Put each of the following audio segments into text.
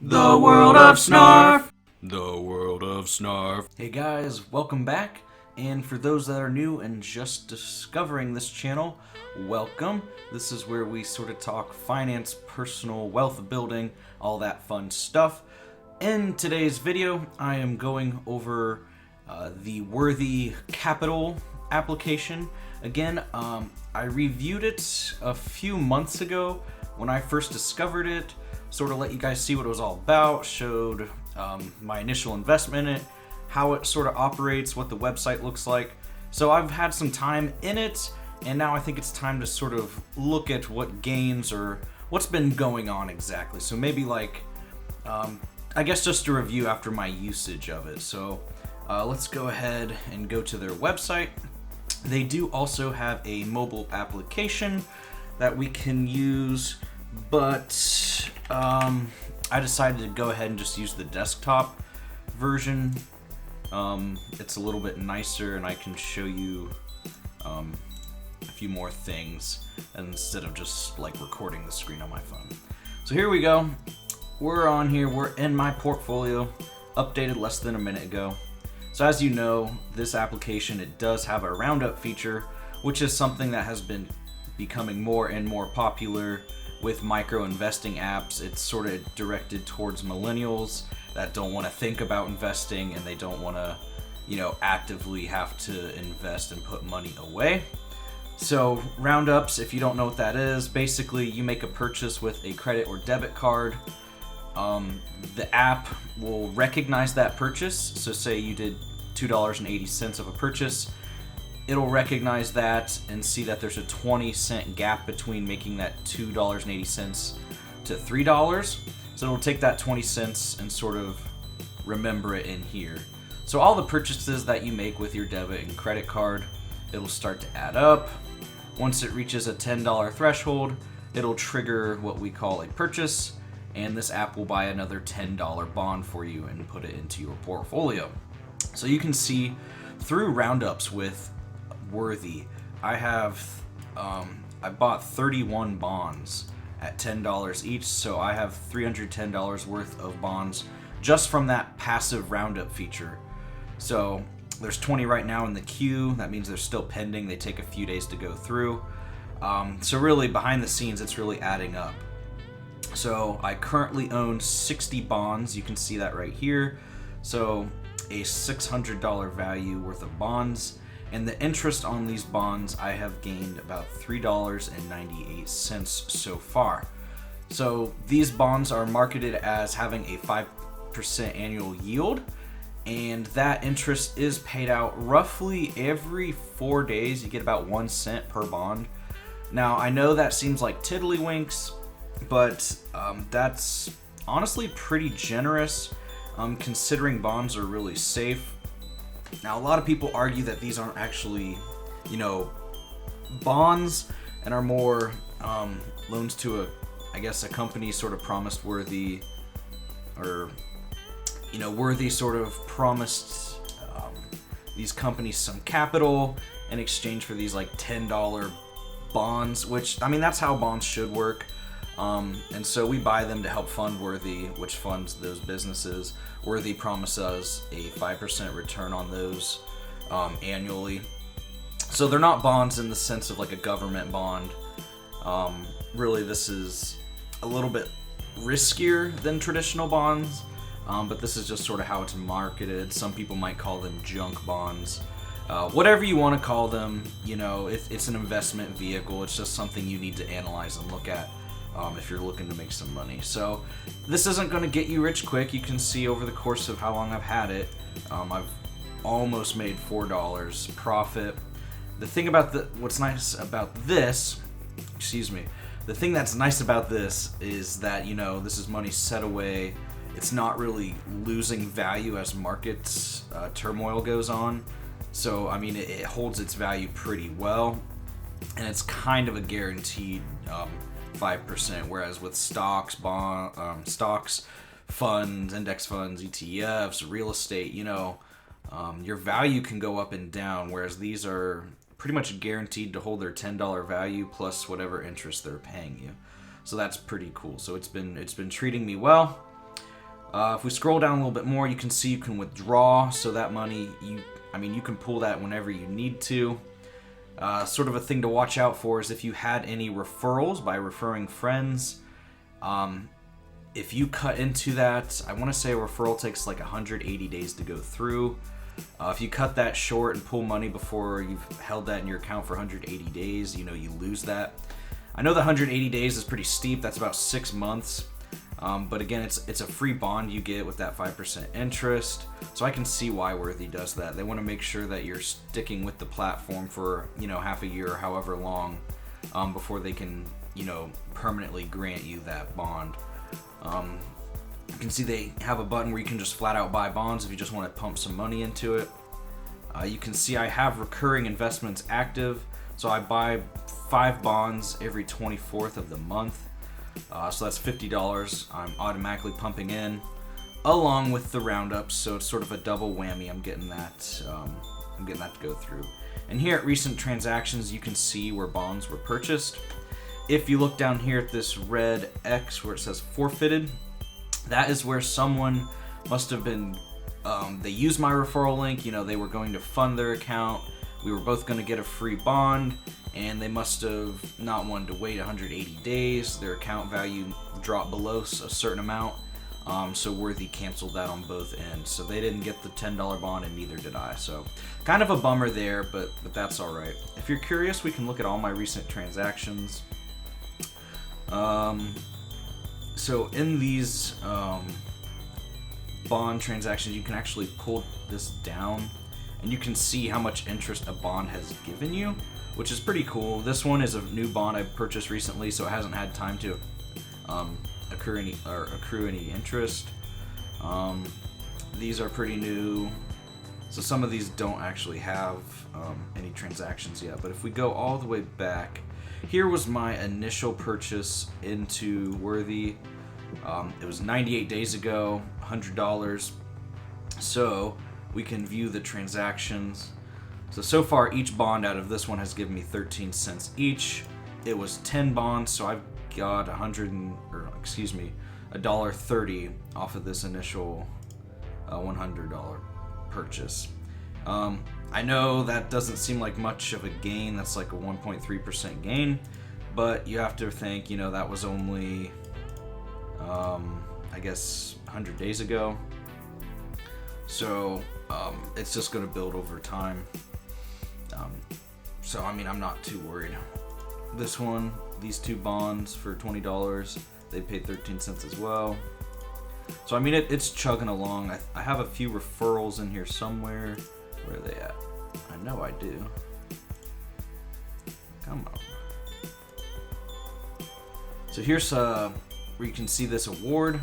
The world of Snarf! The world of Snarf. Hey guys, welcome back. And for those that are new and just discovering this channel, welcome. This is where we sort of talk finance, personal wealth building, all that fun stuff. In today's video, I am going over the Worthy Capital application. Again, I reviewed it a few months ago when I first discovered it. Sort of let you guys see what it was all about, showed my initial investment in it, how it sort of operates, what the website looks like. So I've had some time in it, and now I think it's time to sort of look at what gains or what's been going on exactly. So maybe like, I guess just a review after my usage of it. So let's go ahead and go to their website. They do also have a mobile application that we can use, but I decided to go ahead and just use the desktop version. It's a little bit nicer and I can show you a few more things instead of just like recording the screen on my phone. So here we go. We're on here. We're in my portfolio, updated less than a minute ago. So as you know, this application, it does have a roundup feature, which is something that has been becoming more and more popular with micro investing apps. It's sort of directed towards millennials that don't want to think about investing and they don't want to, actively have to invest and put money away. So roundups, if you don't know what that is, basically you make a purchase with a credit or debit card. The app will recognize that purchase. So say you did $2.80 of a purchase. It'll recognize that and see that there's a 20-cent gap between making that $2.80 to $3. So it'll take that 20 cents and sort of remember it in here. So all the purchases that you make with your debit and credit card, it'll start to add up. Once it reaches a $10 threshold, it'll trigger what we call a purchase, and this app will buy another $10 bond for you and put it into your portfolio. So you can see through roundups with Worthy, I bought 31 bonds at $10 each, so I have $310 worth of bonds just from that passive roundup feature. So there's 20 right now in the queue. That means they're still pending. They take a few days to go through. So really behind the scenes, it's really adding up. So I currently own 60 bonds. You can see that right here. So a $600 value worth of bonds. And the interest on these bonds, I have gained about $3.98 so far. So these bonds are marketed as having a 5% annual yield, and that interest is paid out roughly every 4 days. You get about 1 cent per bond. Now, I know that seems like tiddlywinks, but that's honestly pretty generous, considering bonds are really safe. Now, a lot of people argue that these aren't actually, bonds and are more loans to a company sort of promised Worthy, or, Worthy sort of promised these companies some capital in exchange for these like $10 bonds, which, that's how bonds should work. And so we buy them to help fund Worthy, which funds those businesses. Worthy promises us a 5% return on those annually. So they're not bonds in the sense of like a government bond. Really, this is a little bit riskier than traditional bonds, but this is just sort of how it's marketed. Some people might call them junk bonds. Whatever you want to call them, it's an investment vehicle. It's just something you need to analyze and look at. If you're looking to make some money. So this isn't going to get you rich quick. You can see over the course of how long I've had it, I've almost made $4 profit. The thing about what's nice about this, the thing that's nice about this is that, this is money set away. It's not really losing value as market turmoil goes on. So, it holds its value pretty well, and it's kind of a guaranteed 5%, whereas with stocks, stocks, funds, index funds, ETFs, real estate, your value can go up and down, whereas these are pretty much guaranteed to hold their $10 value plus whatever interest they're paying you. So that's pretty cool. So it's been treating me well. If we scroll down a little bit more, you can see you can withdraw. So that money, you can pull that whenever you need to. Sort of a thing to watch out for is if you had any referrals by referring friends. If you cut into that, I want to say a referral takes like 180 days to go through. If you cut that short and pull money before you've held that in your account for 180 days, you lose that. I know the 180 days is pretty steep. That's about 6 months. But again, it's a free bond you get with that 5% interest. So I can see why Worthy does that. They want to make sure that you're sticking with the platform for, half a year or however long, before they can, permanently grant you that bond. You can see they have a button where you can just flat out buy bonds if you just want to pump some money into it. You can see I have recurring investments active. So I buy 5 bonds every 24th of the month. So that's $50 I'm automatically pumping in, along with the roundups. So it's sort of a double whammy. I'm getting that to go through. And here at recent transactions, you can see where bonds were purchased. If you look down here at this red X where it says forfeited, that is where someone must have been. They used my referral link. They were going to fund their account. We were both going to get a free bond, and they must have not wanted to wait 180 days. Their account value dropped below a certain amount, so Worthy canceled that on both ends. So they didn't get the $10 bond, and neither did I. So kind of a bummer there, but that's all right. If you're curious, we can look at all my recent transactions. So in these bond transactions, you can actually pull this down, and you can see how much interest a bond has given you, which is pretty cool. This one is a new bond I purchased recently, so it hasn't had time to accrue any interest. These are pretty new, so some of these don't actually have any transactions yet. But if we go all the way back, here was my initial purchase into Worthy. It was 98 days ago, $100. So we can view the transactions. So far each bond out of this one has given me 13 cents each. It was 10 bonds, so I've got $1.30 off of this initial $100 purchase. I know that doesn't seem like much of a gain. That's like a 1.3% gain, but you have to think, that was only, 100 days ago. So it's just going to build over time. I'm not too worried. This one, these 2 bonds for $20, they paid 13 cents as well. So it's chugging along. I have a few referrals in here somewhere. Where are they at? I know I do. Come on. So here's where you can see this award.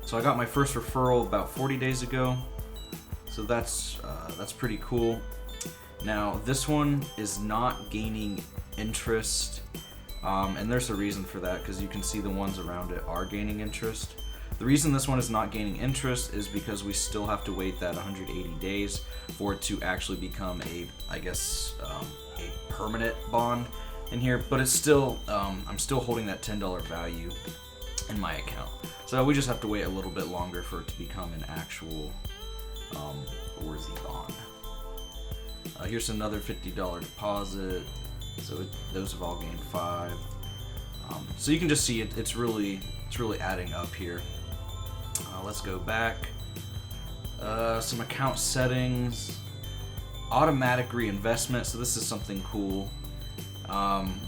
So I got my first referral about 40 days ago. So that's pretty cool. Now this one is not gaining interest, and there's a reason for that, because you can see the ones around it are gaining interest. The reason this one is not gaining interest is because we still have to wait that 180 days for it to actually become a permanent bond in here. But it's still, I'm still holding that $10 value in my account. So we just have to wait a little bit longer for it to become an actual Worthy bond. Here's another $50 deposit. So those have all gained 5. So you can just see it's really adding up here. Let's go back. Some account settings. Automatic reinvestment. So this is something cool.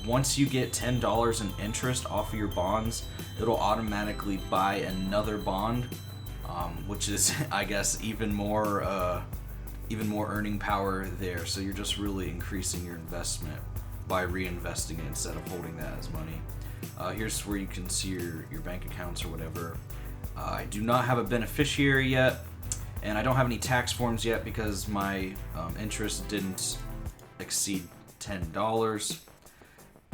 Once you get $10 in interest off of your bonds, it'll automatically buy another bond, which is, I guess, even more earning power there. So you're just really increasing your investment by reinvesting it instead of holding that as money. Here's where you can see your bank accounts or whatever. I do not have a beneficiary yet, and I don't have any tax forms yet because my interest didn't exceed $10.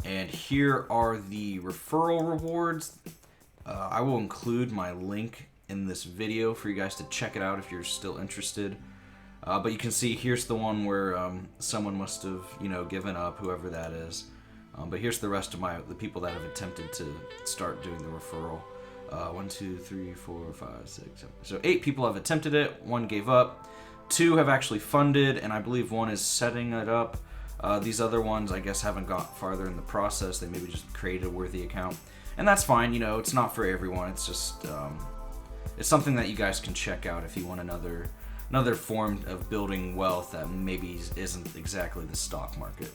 And here are the referral rewards. I will include my link in this video for you guys to check it out if you're still interested. But you can see here's the one where someone must have given up, whoever that is. But here's the rest of the people that have attempted to start doing the referral. 1, 2, 3, 4, 5, 6, 7. So 8 people have attempted it. 1 gave up. 2 have actually funded, and I believe 1 is setting it up. These other ones, I guess, haven't got farther in the process. They maybe just created a worthy account, and that's fine. You know, it's not for everyone. It's just it's something that you guys can check out if you want another form of building wealth that maybe isn't exactly the stock market.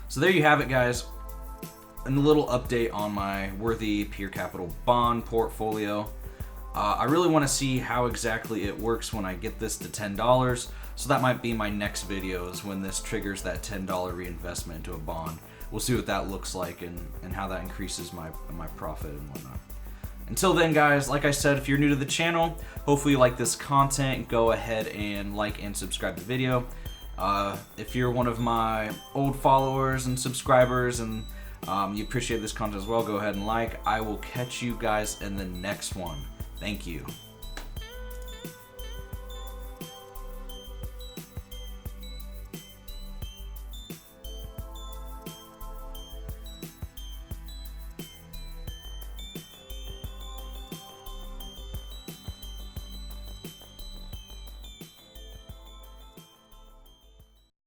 So there you have it, guys. And a little update on my worthy peer capital bond portfolio. I really want to see how exactly it works when I get this to $10. So that might be my next video, is when this triggers that $10 reinvestment into a bond. We'll see what that looks like and how that increases my profit and whatnot. Until then, guys, like I said, if you're new to the channel, hopefully you like this content. Go ahead and like and subscribe to the video. If you're one of my old followers and subscribers and you appreciate this content as well, go ahead and like. I will catch you guys in the next one. Thank you.